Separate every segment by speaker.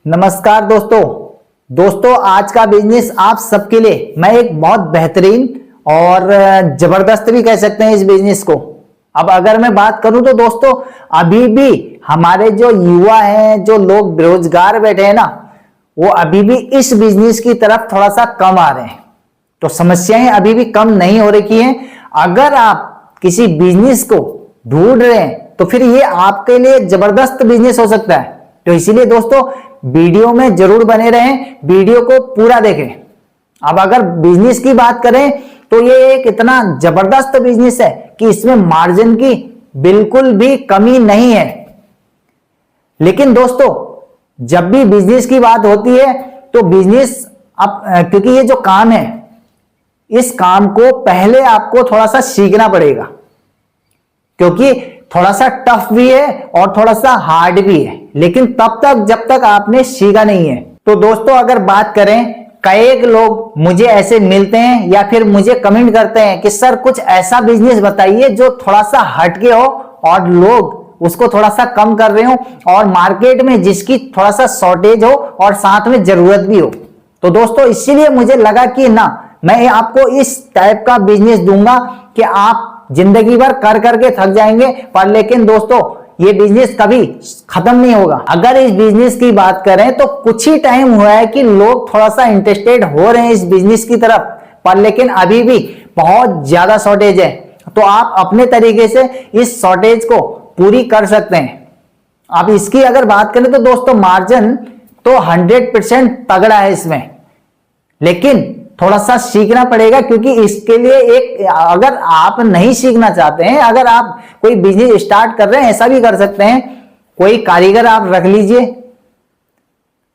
Speaker 1: नमस्कार दोस्तों आज का बिजनेस आप सबके लिए मैं एक बहुत बेहतरीन और जबरदस्त भी कह सकते हैं इस बिजनेस को। अब अगर मैं बात करूं तो दोस्तों अभी भी हमारे जो युवा हैं, जो लोग बेरोजगार बैठे हैं ना, वो अभी भी इस बिजनेस की तरफ थोड़ा सा कम आ रहे हैं। तो समस्याएं अभी भी कम नहीं हो रही हैं। अगर आप किसी बिजनेस को ढूंढ रहे हैं तो फिर ये आपके लिए जबरदस्त बिजनेस हो सकता है। तो इसीलिए दोस्तों वीडियो में जरूर बने रहें, वीडियो को पूरा देखें। अब अगर बिजनेस की बात करें तो ये एक इतना जबरदस्त बिजनेस है कि इसमें मार्जिन की बिल्कुल भी कमी नहीं है। लेकिन दोस्तों जब भी बिजनेस की बात होती है तो बिजनेस अब क्योंकि ये जो काम है, इस काम को पहले आपको थोड़ा सा सीखना पड़ेगा, क्योंकि थोड़ा सा टफ भी है और थोड़ा सा हार्ड भी है। लेकिन तब तक जब तक आपने सीखा नहीं है। तो दोस्तों अगर बात करें, कई लोग मुझे ऐसे मिलते हैं या फिर मुझे कमेंट करते हैं कि सर कुछ ऐसा बिजनेस बताइए जो थोड़ा सा हटके हो और लोग उसको थोड़ा सा कम कर रहे हो और मार्केट में जिसकी थोड़ा सा शॉर्टेज हो और साथ में जरूरत भी हो। तो दोस्तों इसीलिए मुझे लगा कि ना, मैं आपको इस टाइप का बिजनेस दूंगा कि आप जिंदगी भर कर करके थक जाएंगे, पर लेकिन दोस्तों ये बिजनेस कभी खत्म नहीं होगा। अगर इस बिजनेस की बात करें तो कुछ ही टाइम हुआ है कि लोग थोड़ा सा इंटरेस्टेड हो रहे हैं इस बिजनेस की तरफ, पर लेकिन अभी भी बहुत ज्यादा शॉर्टेज है। तो आप अपने तरीके से इस शॉर्टेज को पूरी कर सकते हैं। अब इसकी अगर बात करें तो दोस्तों मार्जिन तो 100% तगड़ा है इसमें, लेकिन थोड़ा सा सीखना पड़ेगा। क्योंकि इसके लिए एक, अगर आप नहीं सीखना चाहते हैं, अगर आप कोई बिजनेस स्टार्ट कर रहे हैं, ऐसा भी कर सकते हैं, कोई कारीगर आप रख लीजिए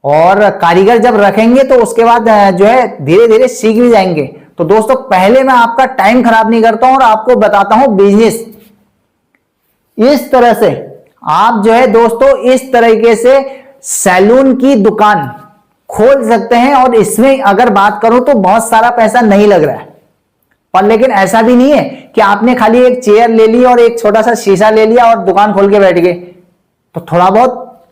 Speaker 1: और कारीगर जब रखेंगे तो उसके बाद जो है धीरे धीरे सीख भी जाएंगे। तो दोस्तों पहले मैं आपका टाइम खराब नहीं करता हूं और आपको बताता हूं बिजनेस इस तरह से। आप जो है दोस्तों इस तरीके से सैलून की दुकान खोल सकते हैं और इसमें अगर बात करूं तो बहुत सारा पैसा नहीं लग रहा है। पर लेकिन ऐसा भी नहीं है कि आपने खाली एक चेयर ले ली और एक छोटा सा शीशा ले लिया और दुकान खोल के बैठ गए। तो थोड़ा बहुत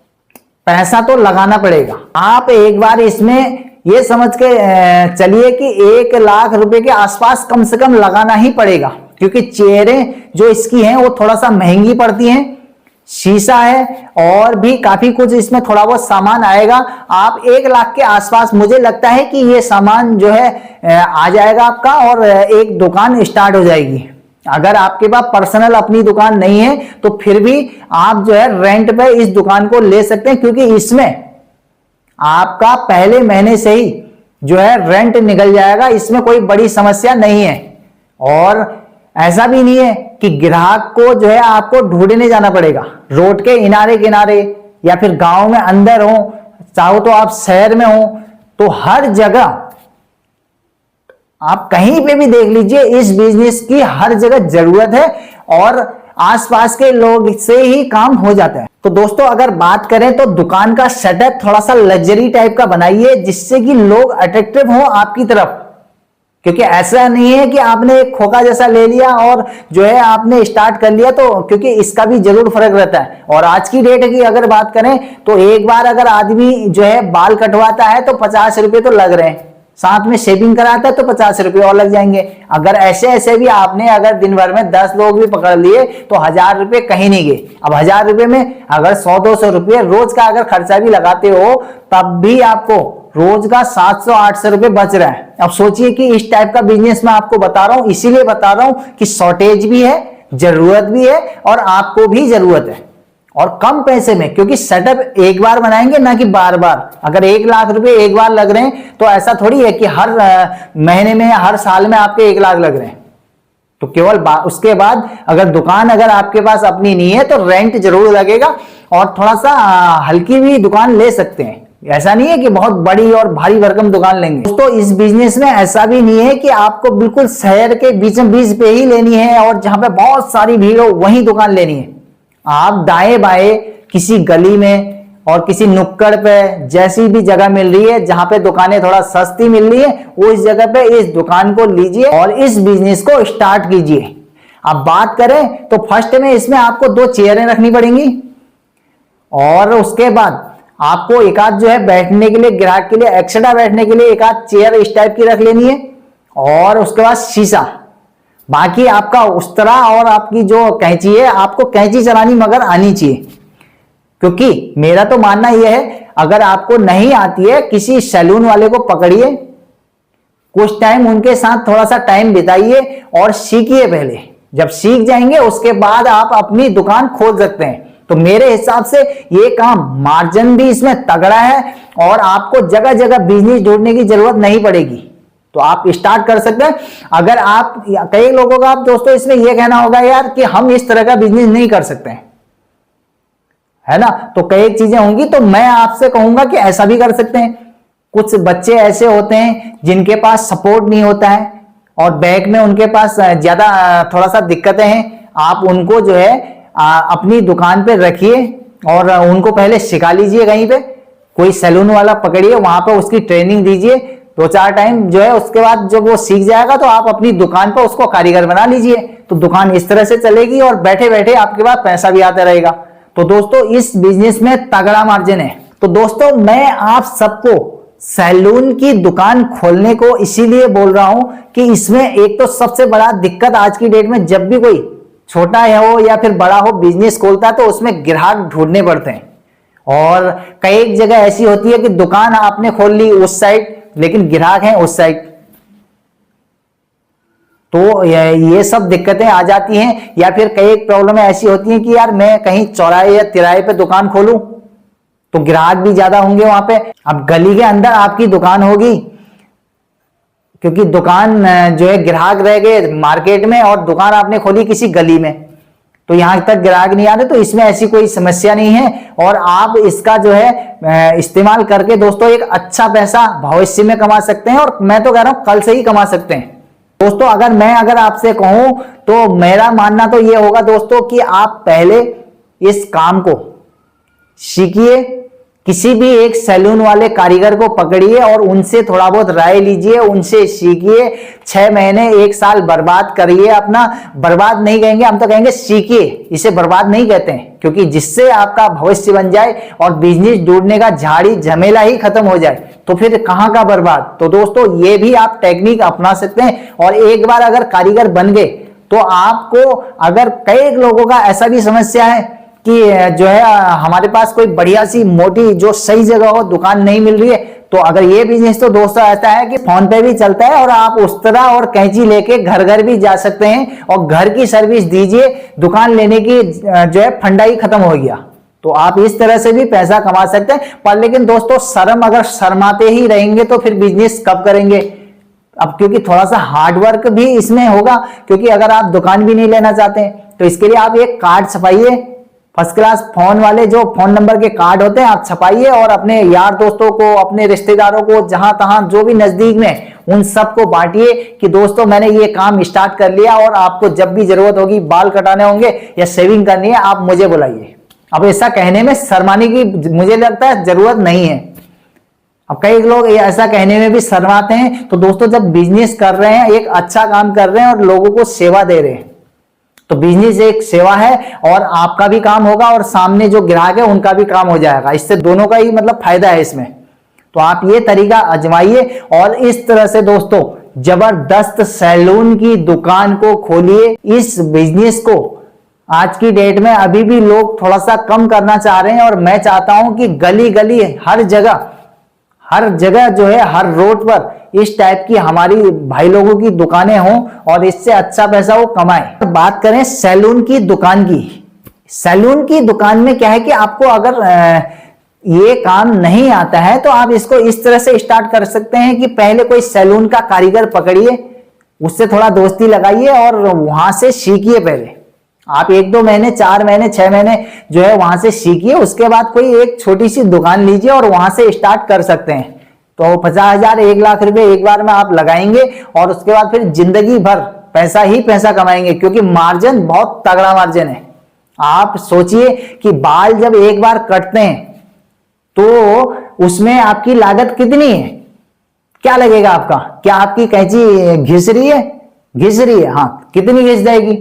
Speaker 1: पैसा तो लगाना पड़ेगा। आप एक बार इसमें ये समझ के चलिए कि 1 लाख रुपए के आसपास कम से कम लगाना ही पड़ेगा, क्योंकि चेयरें जो इसकी हैं वो थोड़ा सा महंगी पड़ती हैं, शीशा है और भी काफी कुछ इसमें थोड़ा बहुत सामान आएगा। आप 1 लाख के आसपास मुझे लगता है कि ये सामान जो है आ जाएगा आपका और एक दुकान स्टार्ट हो जाएगी। अगर आपके पास पर्सनल अपनी दुकान नहीं है तो फिर भी आप जो है रेंट पे इस दुकान को ले सकते हैं, क्योंकि इसमें आपका पहले महीने से ही जो है रेंट निकल जाएगा। इसमें कोई बड़ी समस्या नहीं है और ऐसा भी नहीं है कि ग्राहक को जो है आपको ढूंढने जाना पड़ेगा। रोड के किनारे किनारे या फिर गांव में अंदर हो, चाहो तो आप शहर में हो, तो हर जगह आप कहीं पे भी देख लीजिए इस बिजनेस की हर जगह जरूरत है और आसपास के लोग से ही काम हो जाता है। तो दोस्तों अगर बात करें तो दुकान का सेटअप थोड़ा सा लग्जरी टाइप का बनाइए, जिससे कि लोग अट्रैक्टिव हो आपकी तरफ। क्योंकि ऐसा नहीं है कि आपने एक खोखा जैसा ले लिया और जो है आपने स्टार्ट कर लिया, तो क्योंकि इसका भी जरूर फर्क रहता है। और आज की डेट की अगर बात करें तो एक बार अगर आदमी जो है बाल कटवाता है तो 50 रुपए तो लग रहे हैं, साथ में शेविंग कराता है तो 50 रुपए और लग जाएंगे। अगर ऐसे भी आपने अगर दिन भर में 10 लोग भी पकड़ लिए तो 1000 रुपए कहीं नहीं गए। अब 1000 रुपए में अगर 100-200 रुपए रोज का अगर खर्चा भी लगाते हो तब भी आपको रोज का 700-800 रुपए बच रहा है। अब सोचिए कि इस टाइप का बिजनेस मैं आपको बता रहा हूं, इसीलिए बता रहा हूं कि शॉर्टेज भी है, जरूरत भी है और आपको भी जरूरत है और कम पैसे में। क्योंकि सेटअप एक बार बनाएंगे ना कि बार बार। अगर 1 लाख रुपए एक बार लग रहे हैं तो ऐसा थोड़ी है कि हर महीने में या हर साल में आपके 1 लाख लग रहे हैं। तो केवल उसके बाद अगर दुकान अगर आपके पास अपनी नहीं है तो रेंट जरूर लगेगा और थोड़ा सा हल्की भी दुकान ले सकते हैं। ऐसा नहीं है कि बहुत बड़ी और भारी भरकम दुकान लेंगे। दोस्तों इस बिजनेस में ऐसा भी नहीं है कि आपको बिल्कुल शहर के बीचों बीच पे ही लेनी है और जहां पे बहुत सारी भीड़ हो वहीं दुकान लेनी है। आप दाएं बाएं किसी गली में और किसी नुक्कड़ पे जैसी भी जगह मिल रही है जहां पे दुकानें थोड़ा सस्ती मिल रही है, वो इस जगह पे इस दुकान को लीजिए और इस बिजनेस को स्टार्ट कीजिए। अब बात करें तो फर्स्ट में इसमें आपको 2 चेयरें रखनी पड़ेंगी और उसके बाद आपको एक आध जो है बैठने के लिए, ग्राहक के लिए एक्स्ट्रा बैठने के लिए एक आध चेयर इस टाइप की रख लेनी है, और उसके बाद शीशा। बाकी आपका उस्तरा और आपकी जो कैंची है, आपको कैंची चलानी मगर आनी चाहिए, क्योंकि मेरा तो मानना यह है अगर आपको नहीं आती है किसी सैलून वाले को पकड़िए, कुछ टाइम उनके साथ थोड़ा सा टाइम बिताइए और सीखिए पहले। जब सीख जाएंगे उसके बाद आप अपनी दुकान खोल सकते हैं। तो मेरे हिसाब से ये काम, मार्जिन भी इसमें तगड़ा है और आपको जगह जगह बिजनेस ढूंढने की जरूरत नहीं पड़ेगी, तो आप स्टार्ट कर सकते हैं। अगर आप, कई लोगों का आप दोस्तों इसमें यह कहना होगा यार कि हम इस तरह का बिजनेस नहीं कर सकते हैं, है ना, तो कई चीजें होंगी। तो मैं आपसे कहूंगा कि ऐसा भी कर सकते हैं। कुछ बच्चे ऐसे होते हैं जिनके पास सपोर्ट नहीं होता है और बैक में उनके पास ज्यादा थोड़ा सा दिक्कतें हैं, आप उनको जो है अपनी दुकान पे रखिए और उनको पहले सिखा लीजिए, कहीं पे कोई सैलून वाला पकड़िए, वहां पे उसकी ट्रेनिंग दीजिए 2-4 टाइम जो है। उसके बाद जब वो सीख जाएगा तो आप अपनी दुकान पर उसको कारीगर बना लीजिए, तो दुकान इस तरह से चलेगी और बैठे बैठे आपके पास पैसा भी आता रहेगा। तो दोस्तों इस बिजनेस में तगड़ा मार्जिन है। तो दोस्तों मैं आप सबको सैलून की दुकान खोलने को इसीलिए बोल रहा हूं कि इसमें एक तो सबसे बड़ा दिक्कत आज की डेट में, जब भी कोई छोटा हो या फिर बड़ा हो बिजनेस खोलता है तो उसमें ग्राहक ढूंढने पड़ते हैं। और कई जगह ऐसी होती है कि दुकान आपने खोल ली उस साइड, लेकिन ग्राहक हैं उस साइड, तो ये सब दिक्कतें आ जाती हैं। या फिर कई प्रॉब्लम ऐसी होती हैं कि यार मैं कहीं चौराहे या तिराहे पे दुकान खोलूं तो ग्राहक भी ज्यादा होंगे वहां पे। अब गली के अंदर आपकी दुकान होगी, क्योंकि दुकान जो है ग्राहक रह गए मार्केट में और दुकान आपने खोली किसी गली में, तो यहां तक ग्राहक नहीं आ रहे। तो इसमें ऐसी कोई समस्या नहीं है और आप इसका जो है इस्तेमाल करके दोस्तों एक अच्छा पैसा भविष्य में कमा सकते हैं, और मैं तो कह रहा हूं कल से ही कमा सकते हैं। दोस्तों अगर आपसे कहूं तो मेरा मानना तो यह होगा दोस्तों कि आप पहले इस काम को सीखिए, किसी भी एक सैलून वाले कारीगर को पकड़िए और उनसे थोड़ा बहुत राय लीजिए, उनसे सीखिए। 6 महीने 1 साल बर्बाद करिए अपना, बर्बाद नहीं कहेंगे हम तो कहेंगे सीखिए, इसे बर्बाद नहीं कहते हैं, क्योंकि जिससे आपका भविष्य बन जाए और बिजनेस ढूंढने का झाड़ी झमेला ही खत्म हो जाए तो फिर कहां का बर्बाद। तो दोस्तों ये भी आप टेक्निक अपना सकते हैं, और एक बार अगर कारीगर बन गए तो आपको, अगर कई लोगों का ऐसा भी समस्या है कि जो है हमारे पास कोई बढ़िया सी मोटी जो सही जगह हो दुकान नहीं मिल रही है, तो अगर ये बिजनेस तो दोस्तों ऐसा है कि फोन पे भी चलता है और आप उस्तरा और कैंची लेके घर घर भी जा सकते हैं और घर की सर्विस दीजिए, दुकान लेने की जो है फंडा ही खत्म हो गया। तो आप इस तरह से भी पैसा कमा सकते हैं। पर लेकिन दोस्तों अगर शर्माते ही रहेंगे तो फिर बिजनेस कब करेंगे। अब क्योंकि थोड़ा सा हार्डवर्क भी इसमें होगा, क्योंकि अगर आप दुकान भी नहीं लेना चाहते तो इसके लिए आप एक कार्ड छपाइए, फर्स्ट क्लास फोन वाले जो फोन नंबर के कार्ड होते हैं आप छपाइए और अपने यार दोस्तों को, अपने रिश्तेदारों को, जहां तहां जो भी नजदीक में, उन सबको बांटिए कि दोस्तों मैंने ये काम स्टार्ट कर लिया और आपको जब भी जरूरत होगी, बाल कटाने होंगे या शेविंग करनी है, आप मुझे बुलाइए। अब ऐसा कहने में शर्माने की मुझे लगता है जरूरत नहीं है। अब कई लोग ऐसा कहने में भी शर्माते हैं। तो दोस्तों जब बिजनेस कर रहे हैं, एक अच्छा काम कर रहे हैं और लोगों को सेवा दे रहे हैं, तो बिजनेस एक सेवा है और आपका भी काम होगा और सामने जो ग्राहक है उनका भी काम हो जाएगा। इससे दोनों का ही मतलब फायदा है इसमें। तो आप ये तरीका आजमाइए और इस तरह से दोस्तों जबरदस्त सैलून की दुकान को खोलिए। इस बिजनेस को आज की डेट में अभी भी लोग थोड़ा सा कम करना चाह रहे हैं और मैं चाहता हूं कि गली गली हर जगह जो है, हर रोड पर इस टाइप की हमारी भाई लोगों की दुकानें हों और इससे अच्छा पैसा वो कमाएं। बात करें सैलून की दुकान की, सैलून की दुकान में क्या है कि आपको अगर ये काम नहीं आता है तो आप इसको इस तरह से स्टार्ट कर सकते हैं कि पहले कोई सैलून का कारीगर पकड़िए, उससे थोड़ा दोस्ती लगाइए और वहां से सीखिए। पहले आप 1-2 महीने, 4 महीने, 6 महीने जो है वहां से सीखिए। उसके बाद कोई एक छोटी सी दुकान लीजिए और वहां से स्टार्ट कर सकते हैं। तो 50,000, 1 लाख रुपए एक बार में आप लगाएंगे और उसके बाद फिर जिंदगी भर पैसा ही पैसा कमाएंगे, क्योंकि मार्जिन बहुत तगड़ा मार्जिन है। आप सोचिए कि बाल जब एक बार कटते हैं तो उसमें आपकी लागत कितनी है, क्या लगेगा आपका? क्या आपकी कैंची घिस रही है? हाँ, कितनी घिस जाएगी?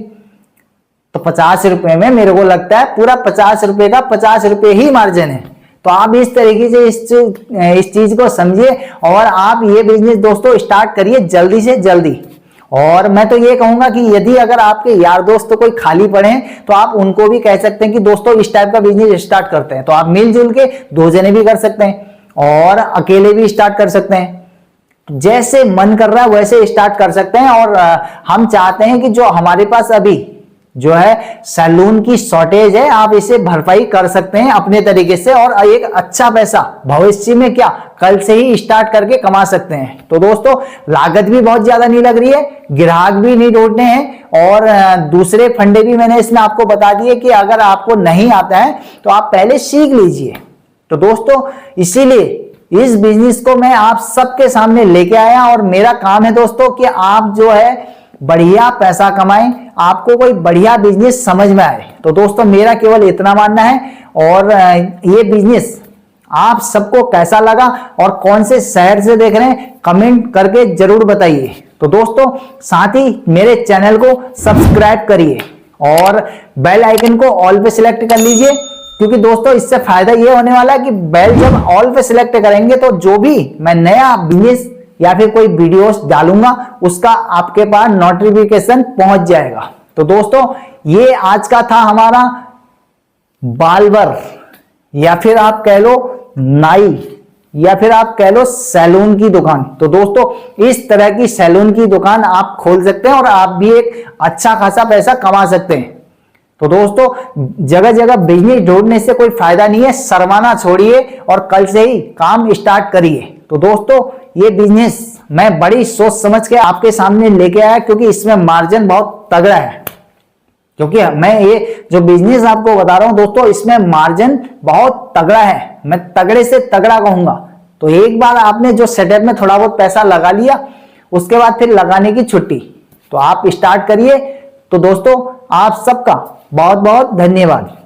Speaker 1: तो 50 रुपए में मेरे को लगता है पूरा 50 रुपए का 50 रुपए ही मार्जिन है। तो आप इस तरीके से इस चीज को समझिए और आप ये बिजनेस दोस्तों स्टार्ट करिए जल्दी से जल्दी। और मैं तो ये कहूंगा कि यदि अगर आपके यार दोस्त तो कोई खाली पड़े हैं तो आप उनको भी कह सकते हैं कि दोस्तों इस टाइप का बिजनेस स्टार्ट करते हैं। तो आप मिलजुल के 2 जने भी कर सकते हैं और अकेले भी स्टार्ट कर सकते हैं, जैसे मन कर रहा है वैसे स्टार्ट कर सकते हैं। और हम चाहते हैं कि जो हमारे पास अभी जो है सैलून की शॉर्टेज है, आप इसे भरपाई कर सकते हैं अपने तरीके से और एक अच्छा पैसा भविष्य में क्या कल से ही स्टार्ट करके कमा सकते हैं। तो दोस्तों लागत भी बहुत ज्यादा नहीं लग रही है, ग्राहक भी नहीं ढूंढने हैं और दूसरे फंडे भी मैंने इसमें आपको बता दिए कि अगर आपको नहीं आता है तो आप पहले सीख लीजिए। तो दोस्तों इसीलिए इस बिजनेस को मैं आप सबके सामने लेके आया और मेरा काम है दोस्तों कि आप जो है बढ़िया पैसा कमाएं, आपको कोई बढ़िया बिजनेस समझ में आए। तो दोस्तों मेरा केवल इतना मानना है। और ये बिजनेस आप सबको कैसा लगा और कौन से शहर से देख रहे हैं कमेंट करके जरूर बताइए। तो दोस्तों साथ ही मेरे चैनल को सब्सक्राइब करिए और बेल आइकन को ऑल पे सिलेक्ट कर लीजिए, क्योंकि दोस्तों इससे फायदा ये होने वाला है कि बेल जब ऑल पे सिलेक्ट करेंगे तो जो भी मैं नया बिजनेस या फिर कोई वीडियोस डालूंगा उसका आपके पास नोटिफिकेशन पहुंच जाएगा। तो दोस्तों ये आज का था हमारा बार्बर या फिर आप कह लो नाई या फिर आप कह लो सैलून की दुकान। तो दोस्तों इस तरह की सैलून की दुकान आप खोल सकते हैं और आप भी एक अच्छा खासा पैसा कमा सकते हैं। तो दोस्तों जगह जगह बिजनेस ढूंढने से कोई फायदा नहीं है, शर्माना छोड़िए और कल से ही काम स्टार्ट करिए। तो दोस्तों ये बिजनेस मैं बड़ी सोच समझ के आपके सामने लेके आया, क्योंकि इसमें मार्जिन बहुत तगड़ा है। क्योंकि मैं ये जो बिजनेस आपको बता रहा हूं दोस्तों इसमें मार्जिन बहुत तगड़ा है, मैं तगड़े से तगड़ा कहूंगा। तो एक बार आपने जो सेटअप में थोड़ा बहुत पैसा लगा लिया उसके बाद फिर लगाने की छुट्टी। तो आप स्टार्ट करिए। तो दोस्तों आप सबका बहुत बहुत धन्यवाद।